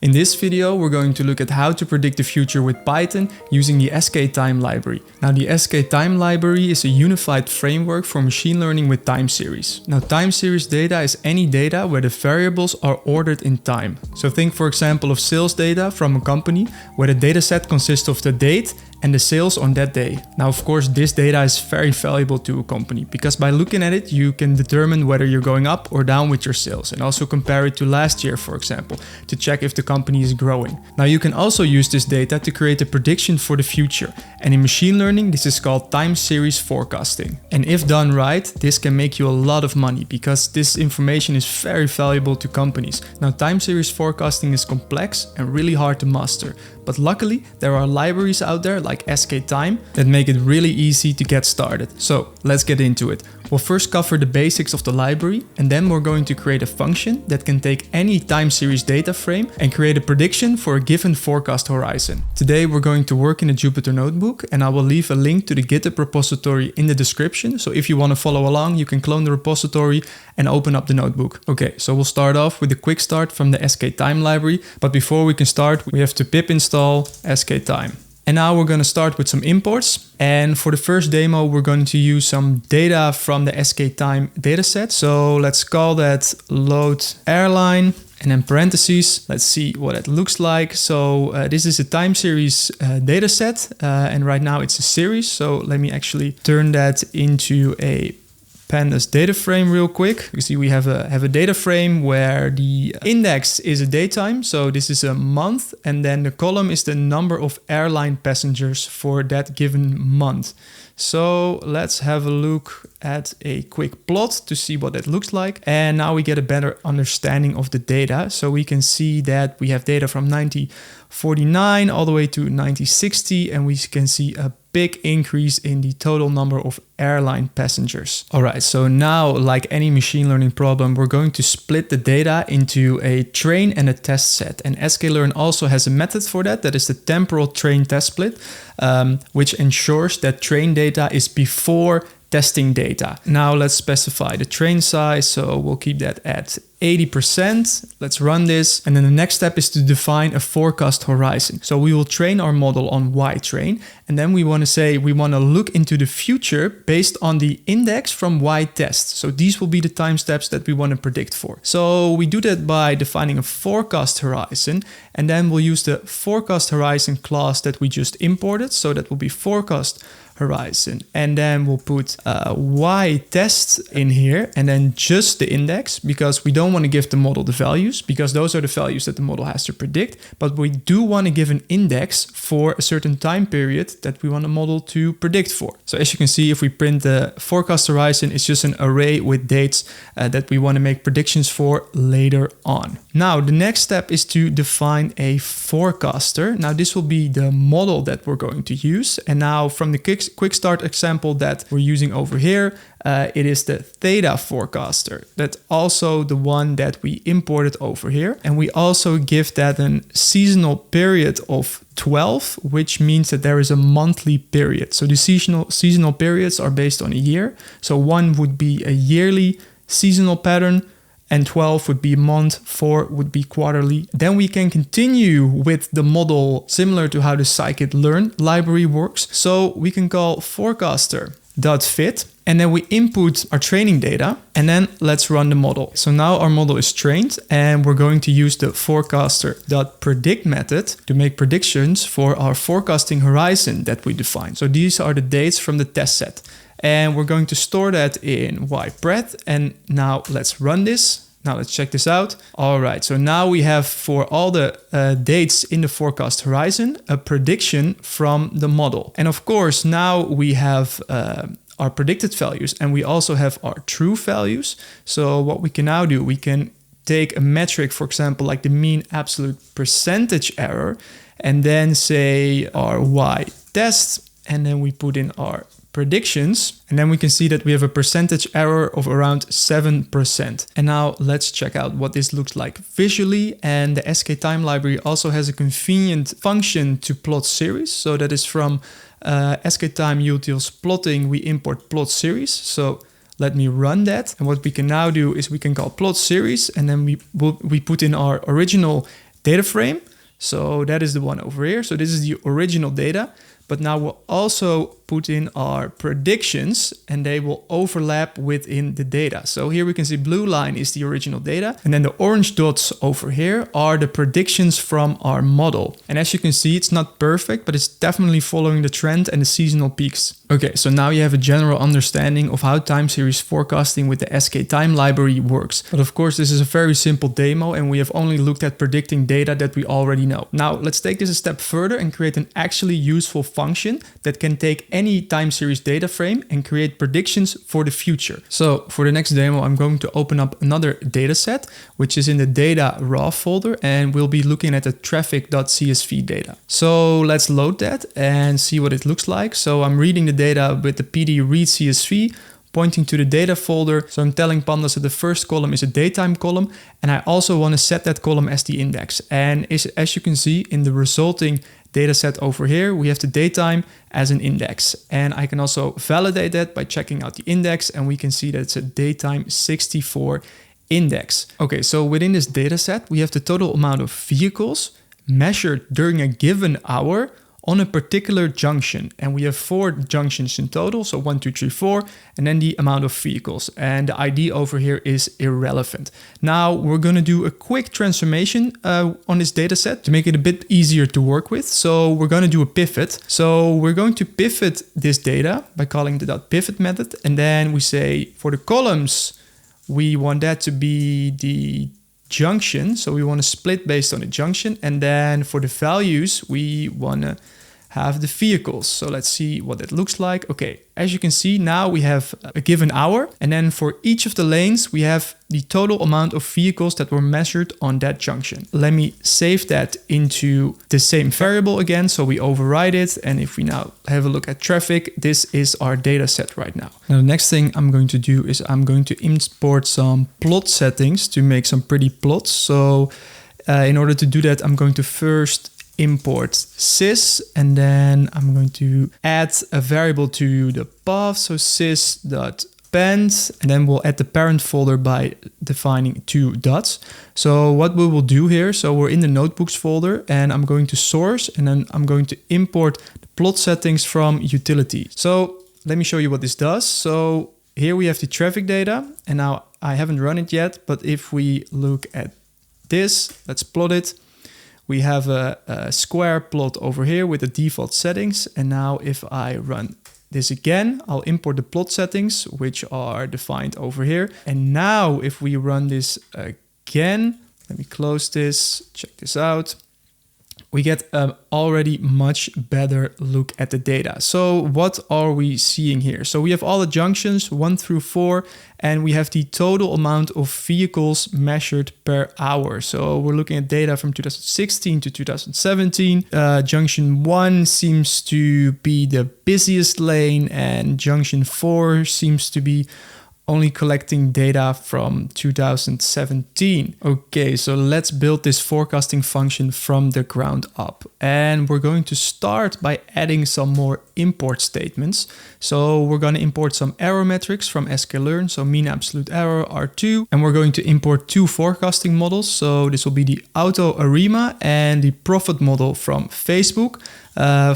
In this video, we're going to look at how to predict the future with Python using the Sktime library. Now, the Sktime library is a unified framework for machine learning with time series. Now, time series data is any data where the variables are ordered in time. So think, for example, of sales data from a company where the dataset consists of the date and the sales on that day. Now, of course, this data is very valuable to a company because by looking at it, you can determine whether you're going up or down with your sales and also compare it to last year, for example, to check if the company is growing. Now, you can also use this data to create a prediction for the future. And in machine learning, this is called time series forecasting. And if done right, this can make you a lot of money because this information is very valuable to companies. Now, time series forecasting is complex and really hard to master. But luckily, there are libraries out there like Sktime that make it really easy to get started. So let's get into it. We'll first cover the basics of the library, and then we're going to create a function that can take any time series data frame and create a prediction for a given forecast horizon. Today, we're going to work in a Jupyter notebook, and I will leave a link to the GitHub repository in the description. So if you want to follow along, you can clone the repository and open up the notebook. Okay, so we'll start off with a quick start from the Sktime library. But before we can start, we have to pip install Sktime. And now we're going to start with some imports. And for the first demo, we're going to use some data from the Sktime dataset. So let's call that load airline and then parentheses. Let's see what it looks like. So this is a time series dataset. And right now it's a series. So let me actually turn that into a pandas data frame real quick. You see we have a data frame where the index is a datetime, so this is a month, and then the column is the number of airline passengers for that given month. So let's have a look at a quick plot to see what that looks like. And now we get a better understanding of the data. So we can see that we have data from 1949 all the way to 1960, and we can see a big increase in the total number of airline passengers. All right, so now, like any machine learning problem, we're going to split the data into a train and a test set. And sklearn also has a method for that. That is the temporal train test split, which ensures that train data is before testing data. Now let's specify the train size. So we'll keep that at 80%. Let's run this. And then the next step is to define a forecast horizon. So we will train our model on Y-train. And then we want to say we want to look into the future based on the index from Y-test. So these will be the time steps that we want to predict for. So we do that by defining a forecast horizon. And then we'll use the forecast horizon class that we just imported. So that will be forecast horizon, and then we'll put Y test in here and then just the index, because we don't want to give the model the values because those are the values that the model has to predict, but we do want to give an index for a certain time period that we want the model to predict for. So as you can see, if we print the forecast horizon, it's just an array with dates that we want to make predictions for later on. Now the next step is to define a forecaster. Now this will be the model that we're going to use, and now from the quick start example that we're using over here, it is the theta forecaster. That's also the one that we imported over here. And we also give that a seasonal period of 12, which means that there is a monthly period. So the seasonal periods are based on a year. So 1 would be a yearly seasonal pattern, and 12 would be a month, 4 would be quarterly. Then we can continue with the model similar to how the scikit-learn library works. So we can call forecaster.fit, and then we input our training data, and then let's run the model. So now our model is trained, and we're going to use the forecaster.predict method to make predictions for our forecasting horizon that we define. So these are the dates from the test set. And we're going to store that in ypred. And now let's run this. Now let's check this out. All right, so now we have for all the dates in the forecast horizon, a prediction from the model. And of course, now we have our predicted values and we also have our true values. So what we can now do, we can take a metric, for example, like the mean absolute percentage error, and then say our Y test, and then we put in our predictions, and then we can see that we have a percentage error of around 7%. And now let's check out what this looks like visually. And the Sktime library also has a convenient function to plot series. So that is from Sktime utils plotting, we import plot series. So let me run that. And what we can now do is we can call plot series, and then we put in our original data frame. So that is the one over here. So this is the original data, but now we'll also put in our predictions and they will overlap within the data. So here we can see blue line is the original data. And then the orange dots over here are the predictions from our model. And as you can see, it's not perfect, but it's definitely following the trend and the seasonal peaks. Okay, so now you have a general understanding of how time series forecasting with the Sktime library works. But of course, this is a very simple demo and we have only looked at predicting data that we already know. Now let's take this a step further and create an actually useful function that can take any time series data frame and create predictions for the future. So for the next demo, I'm going to open up another dataset, which is in the data raw folder, and we'll be looking at the traffic.csv data. So let's load that and see what it looks like. So I'm reading the data with the pd read CSV, pointing to the data folder. So I'm telling Pandas that the first column is a datetime column, and I also want to set that column as the index. And as you can see in the resulting dataset over here, we have the datetime as an index. And I can also validate that by checking out the index, and we can see that it's a datetime 64 index. Okay, so within this dataset, we have the total amount of vehicles measured during a given hour on a particular junction. And we have 4 junctions in total, so 1, 2, 3, 4, and then the amount of vehicles. And the ID over here is irrelevant. Now we're gonna do a quick transformation on this data set to make it a bit easier to work with. So we're gonna do a pivot. So we're going to pivot this data by calling the .pivot method. And then we say for the columns, we want that to be the junction. So we want to split based on the junction. And then for the values, we want to have the vehicles. So let's see what it looks like. Okay, as you can see, now we have a given hour. And then for each of the lanes, we have the total amount of vehicles that were measured on that junction. Let me save that into the same variable again. So we override it. And if we now have a look at traffic, this is our data set right now. Now, the next thing I'm going to do is I'm going to import some plot settings to make some pretty plots. So in order to do that, I'm going to first import sys, and then I'm going to add a variable to the path, so sys.append, and then we'll add the parent folder by defining 2 dots. So what we will do here, so we're in the notebooks folder, and I'm going to source, and then I'm going to import the plot settings from utility. So let me show you what this does. So here we have the traffic data, and now I haven't run it yet, but if we look at this, let's plot it. We have a square plot over here with the default settings. And now if I run this again, I'll import the plot settings, which are defined over here. And now if we run this again, let me close this, check this out. We get already much better look at the data. So what are we seeing here? So we have all the junctions 1 through 4, and we have the total amount of vehicles measured per hour. So we're looking at data from 2016 to 2017. Junction 1 seems to be the busiest lane, and junction 4 seems to be only collecting data from 2017. Okay, so let's build this forecasting function from the ground up. And we're going to start by adding some more import statements. So we're going to import some error metrics from sklearn, so mean absolute error R2. And we're going to import 2 forecasting models. So this will be the auto ARIMA and the profit model from Facebook.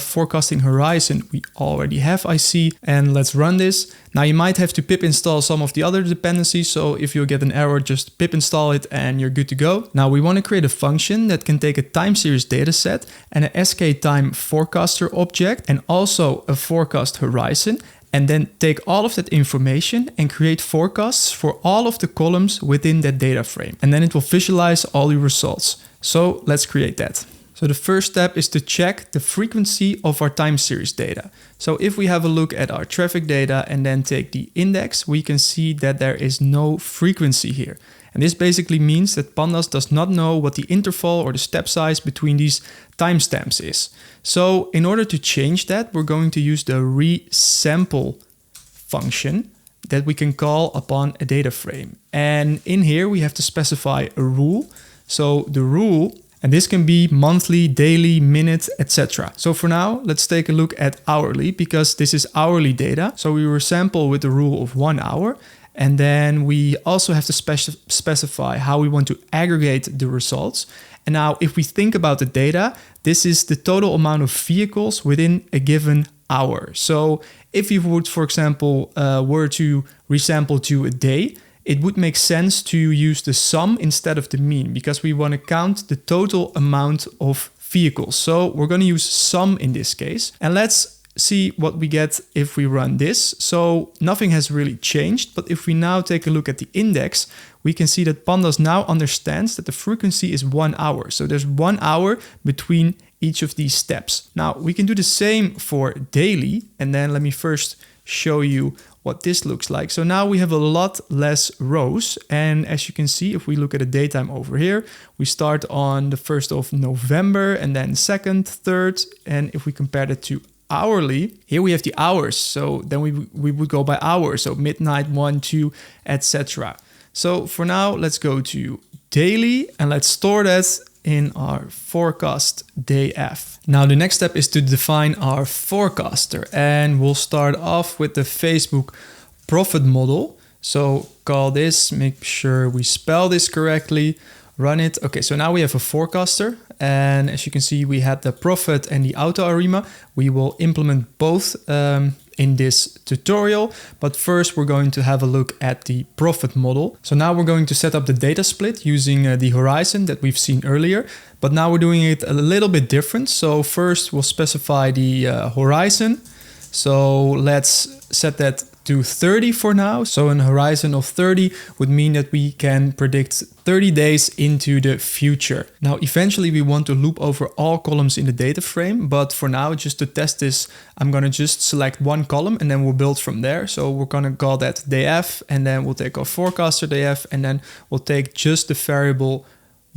Forecasting horizon, we already have, I see. And let's run this. Now you might have to pip install some of the other dependencies. So if you get an error, just pip install it and you're good to go. Now we want to create a function that can take a time series dataset and a Sktime forecaster object and also a forecast horizon, and then take all of that information and create forecasts for all of the columns within that data frame. And then it will visualize all your results. So let's create that. So the first step is to check the frequency of our time series data. So if we have a look at our traffic data and then take the index, we can see that there is no frequency here. And this basically means that Pandas does not know what the interval or the step size between these timestamps is. So in order to change that, we're going to use the resample function that we can call upon a data frame. And in here we have to specify a rule. So the rule, and this can be monthly, daily, minute, etc. So for now, let's take a look at hourly, because this is hourly data. So we resample with the rule of 1 hour. And then we also have to specify how we want to aggregate the results. And now if we think about the data, this is the total amount of vehicles within a given hour. So if you would, for example, were to resample to a day, it would make sense to use the sum instead of the mean, because we want to count the total amount of vehicles. So we're going to use sum in this case. And let's see what we get if we run this. So nothing has really changed, but if we now take a look at the index, we can see that Pandas now understands that the frequency is 1 hour. So there's 1 hour between each of these steps. Now we can do the same for daily, and then let me first show you what this looks like. So now we have a lot less rows, and as you can see, if we look at the daytime over here, we start on the 1st of November and then 2nd, 3rd, and if we compare that to hourly, here we have the hours. So then we would go by hours, so midnight, 1, 2, etc. So for now, let's go to daily and let's store that in our forecast day F. Now the next step is to define our forecaster, and we'll start off with the Facebook profit model. So call this, make sure we spell this correctly, run it. Okay, so now we have a forecaster, and as you can see, we had the profit and the auto arima. We will implement both in this tutorial, but first we're going to have a look at the profit model. So now we're going to set up the data split using the horizon that we've seen earlier, but now we're doing it a little bit different. So first we'll specify the horizon. So let's set that to 30 for now. So an horizon of 30 would mean that we can predict 30 days into the future. Now, eventually we want to loop over all columns in the data frame, but for now, just to test this, I'm going to just select one column and then we'll build from there. So we're going to call that df, and then we'll take our forecaster df, and then we'll take just the variable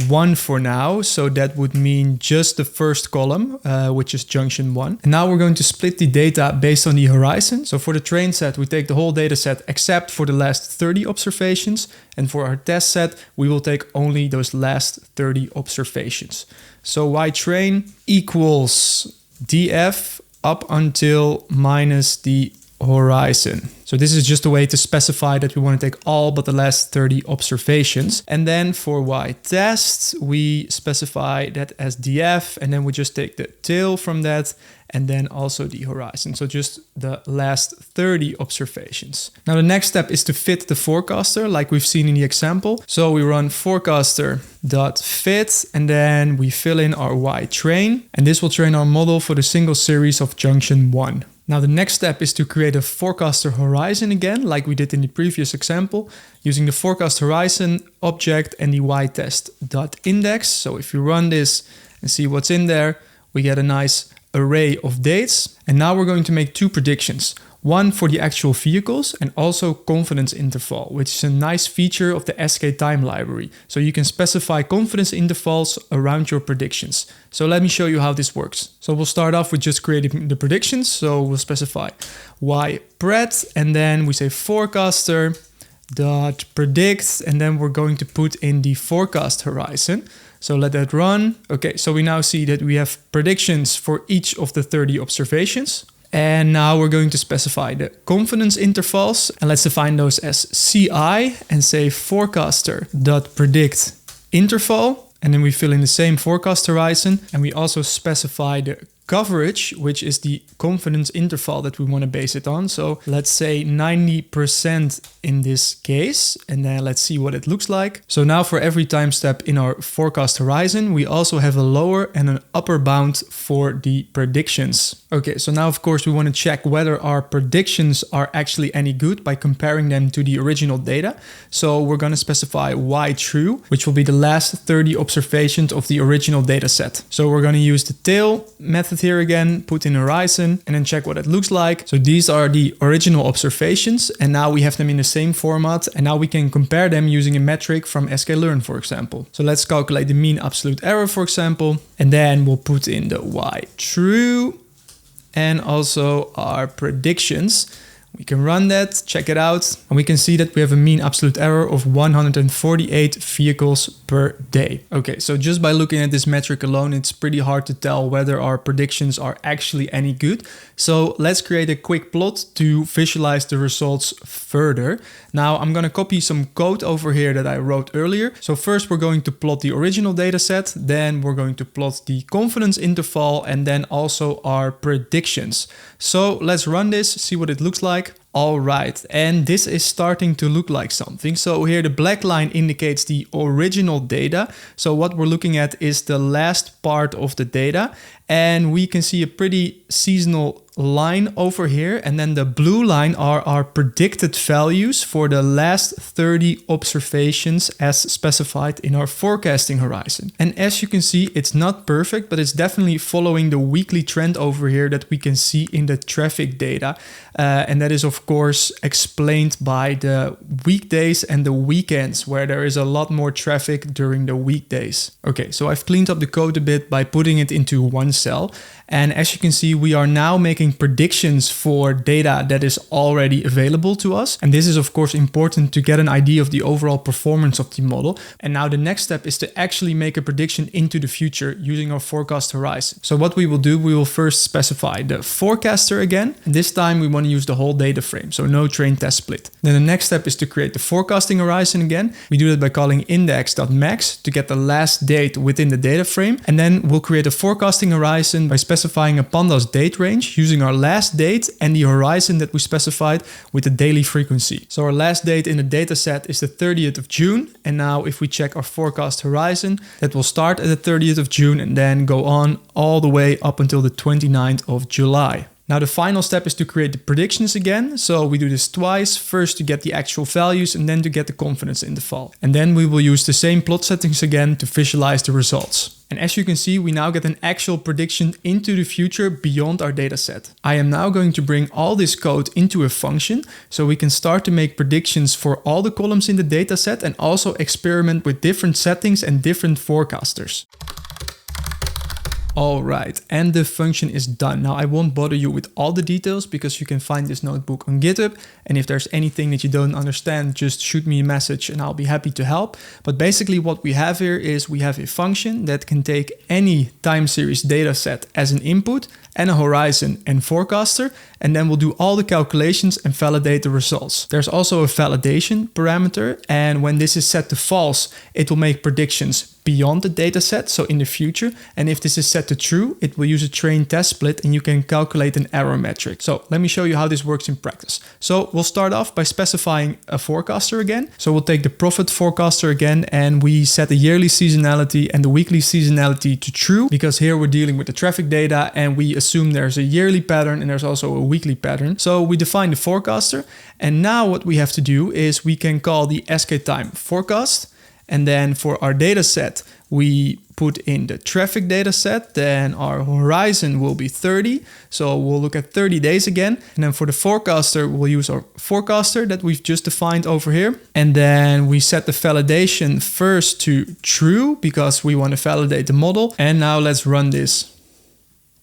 1 for now. So that would mean just the first column, which is junction 1. And now we're going to split the data based on the horizon. So for the train set, we take the whole data set except for the last 30 observations. And for our test set, we will take only those last 30 observations. So yTrain equals df up until minus the horizon. So this is just a way to specify that we want to take all but the last 30 observations. And then for yTest, we specify that as df, and then we just take the tail from that, and then also the horizon. So just the last 30 observations. Now the next step is to fit the forecaster like we've seen in the example. So we run forecaster.fit, and then we fill in our yTrain, and this will train our model for the single series of junction 1. Now the next step is to create a forecaster horizon again, like we did in the previous example, using the forecast horizon object and the ytest.index. So if you run this and see what's in there, we get a nice array of dates. And now we're going to make two predictions. One for the actual vehicles and also confidence interval, which is a nice feature of the Sktime library. So you can specify confidence intervals around your predictions. So let me show you how this works. So we'll start off with just creating the predictions. So we'll specify ypred, and then we say forecaster dot predict, and then we're going to put in the forecast horizon. So let that run. Okay, so we now see that we have predictions for each of the 30 observations. And now we're going to specify the confidence intervals, and let's define those as CI and say forecaster.predict interval. And then we fill in the same forecast horizon, and we also specify the coverage, which is the confidence interval that we want to base it on. So let's say 90% in this case, and then let's see what it looks like. So now for every time step in our forecast horizon, we also have a lower and an upper bound for the predictions. Okay, so now of course we want to check whether our predictions are actually any good by comparing them to the original data. So we're going to specify yTrue, which will be the last 30 observations of the original data set. So we're going to use the tail method here again, put in horizon, and then check what it looks like. So these are the original observations, and now we have them in the same format, and now we can compare them using a metric from sklearn, for example. So let's calculate the mean absolute error, for example, and then we'll put in the yTrue and also our predictions. We can run that, check it out, and we can see that we have a mean absolute error of 148 vehicles per per day. Okay, so just by looking at this metric alone, it's pretty hard to tell whether our predictions are actually any good. So let's create a quick plot to visualize the results further. Now I'm going to copy some code over here that I wrote earlier. So first we're going to plot the original data set, then we're going to plot the confidence interval, and then also our predictions. So let's run this, see what it looks like. All right, and this is starting to look like something. So here the black line indicates the original data. So what we're looking at is the last part of the data, and we can see a pretty seasonal line over here, and then the blue line are our predicted values for the last 30 observations as specified in our forecasting horizon. And as you can see, it's not perfect, but it's definitely following the weekly trend over here that we can see in the traffic data, and that is of course explained by the weekdays and the weekends, where there is a lot more traffic during the weekdays. Okay, so I've cleaned up the code a bit by putting it into one cell. And as you can see, we are now making predictions for data that is already available to us. And this is of course important to get an idea of the overall performance of the model. And now the next step is to actually make a prediction into the future using our forecast horizon. So what we will do, we will first specify the forecaster again. This time we want to use the whole data frame, so no train test split. Then the next step is to create the forecasting horizon again. We do that by calling index.max to get the last date within the data frame. And then we'll create a forecasting horizon by specifying a pandas date range using our last date and the horizon that we specified with the daily frequency. So our last date in the dataset is the 30th of June. And now if we check our forecast horizon, that will start at the 30th of June and then go on all the way up until the 29th of July. Now the final step is to create the predictions again. So we do this twice, first to get the actual values and then to get the confidence interval. And then we will use the same plot settings again to visualize the results. And as you can see, we now get an actual prediction into the future beyond our dataset. I am now going to bring all this code into a function so we can start to make predictions for all the columns in the dataset and also experiment with different settings and different forecasters. All right, and the function is done. Now I won't bother you with all the details because you can find this notebook on GitHub. And if there's anything that you don't understand, just shoot me a message and I'll be happy to help. But basically what we have here is we have a function that can take any time series data set as an input and a horizon and forecaster, and then we'll do all the calculations and validate the results. There's also a validation parameter, and when this is set to false, it will make predictions beyond the dataset, so in the future. And if this is set to true, it will use a train test split and you can calculate an error metric. So let me show you how this works in practice. So we'll start off by specifying a forecaster again. So we'll take the profit forecaster again and we set the yearly seasonality and the weekly seasonality to true, because here we're dealing with the traffic data and we assume there's a yearly pattern and there's also a weekly pattern. So we define the forecaster, and now what we have to do is we can call the Sktime forecast. And then for our data set, we put in the traffic data set, then our horizon will be 30. So we'll look at 30 days again. And then for the forecaster, we'll use our forecaster that we've just defined over here. And then we set the validation first to true because we want to validate the model. And now let's run this.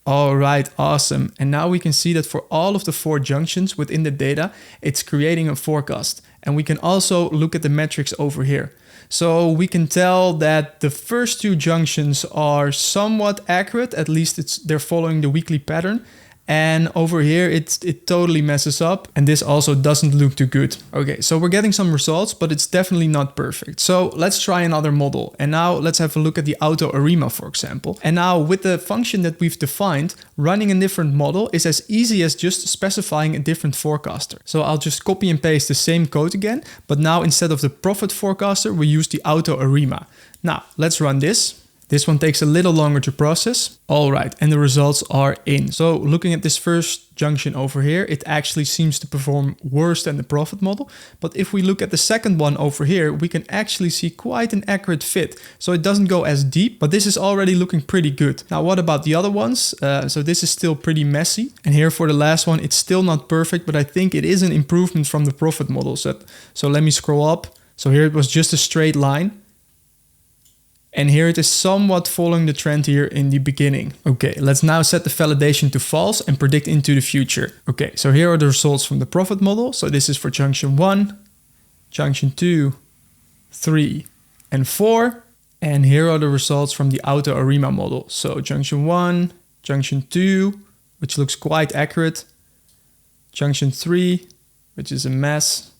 All right, awesome. And now we can see that for all of the 4 junctions within the data, it's creating a forecast. And we can also look at the metrics over here. So we can tell that the first 2 junctions are somewhat accurate, at least they're following the weekly pattern. And over here, it totally messes up. And this also doesn't look too good. Okay, so we're getting some results, but it's definitely not perfect. So let's try another model. And now let's have a look at the auto arima, for example. And now with the function that we've defined, running a different model is as easy as just specifying a different forecaster. So I'll just copy and paste the same code again, but now instead of the profit forecaster, we use the auto arima. Now let's run this. This one takes a little longer to process. All right, and the results are in. So looking at this first junction over here, it actually seems to perform worse than the profit model. But if we look at the second one over here, we can actually see quite an accurate fit. So it doesn't go as deep, but this is already looking pretty good. Now, what about the other ones? So this is still pretty messy. And here for the last one, it's still not perfect, but I think it is an improvement from the profit model set. So let me scroll up. So here it was just a straight line. And here it is somewhat following the trend here in the beginning. Okay, let's now set the validation to false and predict into the future. Okay, so here are the results from the profit model. So this is for junction 1, junction 2, 3, and 4. And here are the results from the auto ARIMA model. So junction 1, junction 2, which looks quite accurate, junction 3, which is a mess,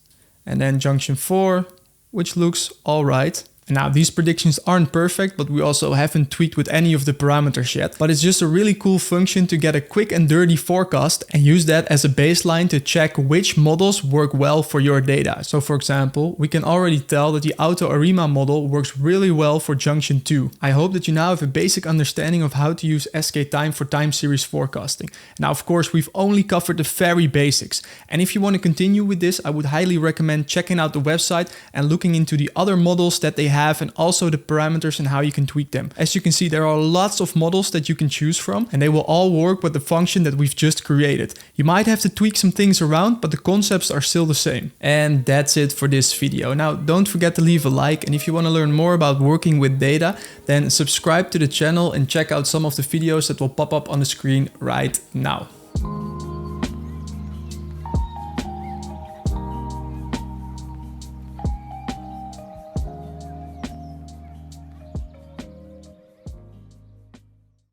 and then junction 4, which looks all right. Now, these predictions aren't perfect, but we also haven't tweaked with any of the parameters yet. But it's just a really cool function to get a quick and dirty forecast and use that as a baseline to check which models work well for your data. So for example, we can already tell that the auto ARIMA model works really well for junction 2. I hope that you now have a basic understanding of how to use Sktime for time series forecasting. Now, of course, we've only covered the very basics. And if you want to continue with this, I would highly recommend checking out the website and looking into the other models that they have and also the parameters and how you can tweak them. As you can see, there are lots of models that you can choose from and they will all work with the function that we've just created. You might have to tweak some things around, but the concepts are still the same. And that's it for this video. Now, don't forget to leave a like, and if you want to learn more about working with data, then subscribe to the channel and check out some of the videos that will pop up on the screen right now.